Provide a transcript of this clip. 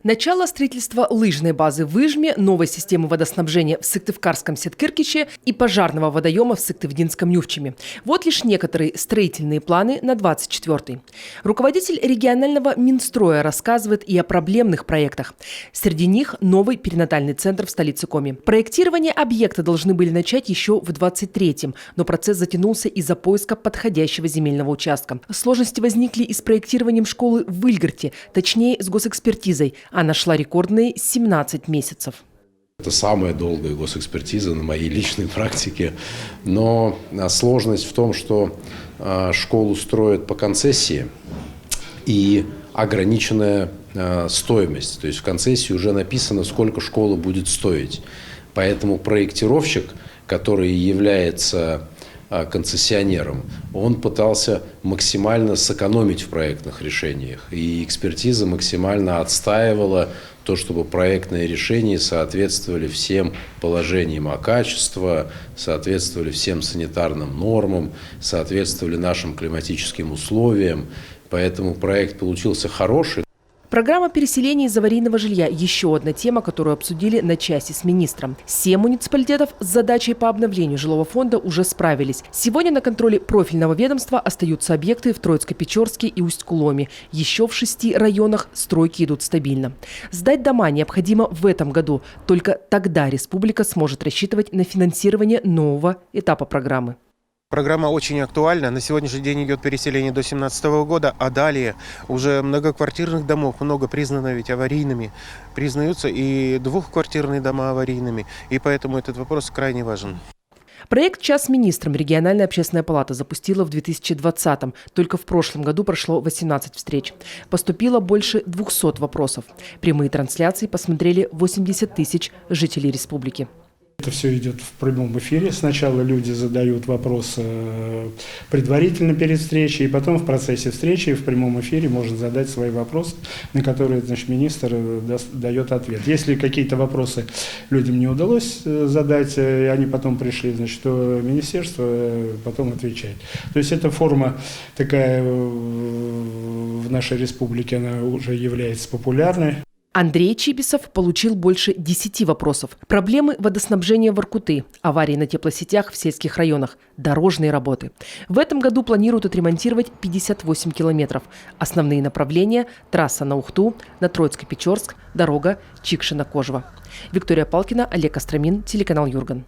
Начало строительства лыжной базы в Выжме, новой системы водоснабжения в Сыктывкарском Сеткыркиче и пожарного водоема в Сыктывдинском Нювчиме. Вот лишь некоторые строительные планы на 24-й. Руководитель регионального Минстроя рассказывает и о проблемных проектах. Среди них новый перинатальный центр в столице Коми. Проектирование объекта должны были начать еще в 23-м, но процесс затянулся из-за поиска подходящего земельного участка. Сложности возникли и с проектированием школы в Выльгарте, точнее с госэкспертизой. Она шла рекордные 17 месяцев. Это самая долгая госэкспертиза на моей личной практике. Но сложность в том, что школу строят по концессии и ограниченная стоимость. То есть в концессии уже написано, сколько школа будет стоить. Поэтому проектировщик, который является концессионером, он пытался максимально сэкономить в проектных решениях. И экспертиза максимально отстаивала то, чтобы проектные решения соответствовали всем положениям о качестве, соответствовали всем санитарным нормам, соответствовали нашим климатическим условиям. Поэтому проект получился хороший. Программа переселения из аварийного жилья – еще одна тема, которую обсудили на часе с министром. 7 муниципалитетов с задачей по обновлению жилого фонда уже справились. Сегодня на контроле профильного ведомства остаются объекты в Троицко-Печорске и Усть-Куломе. Еще в 6 районах стройки идут стабильно. Сдать дома необходимо в этом году. Только тогда республика сможет рассчитывать на финансирование нового этапа программы. Программа очень актуальна. На сегодняшний день идет переселение до 2017 года, а далее уже многоквартирных домов много признано ведь аварийными. Признаются и двухквартирные дома аварийными. И поэтому этот вопрос крайне важен. Проект «Час с министром» региональная общественная палата запустила в 2020-м. Только в прошлом году прошло 18 встреч. Поступило больше 200 вопросов. Прямые трансляции посмотрели 80 тысяч жителей республики. Это все идет в прямом эфире. Сначала люди задают вопросы предварительно перед встречей, и потом в процессе встречи в прямом эфире можно задать свои вопросы, на которые, значит, министр дает ответ. Если какие-то вопросы людям не удалось задать, и они потом пришли, значит, то министерство потом отвечает. То есть эта форма такая в нашей республике, она уже является популярной. Андрей Чибисов получил больше 10 вопросов. Проблемы водоснабжения Воркуты, аварии на теплосетях в сельских районах, дорожные работы. В этом году планируют отремонтировать 58 километров. Основные направления – трасса на Ухту, на Троицко-Печорск, дорога Чикшина-Кожево. Виктория Палкина, Олег Остромин, телеканал Юрган.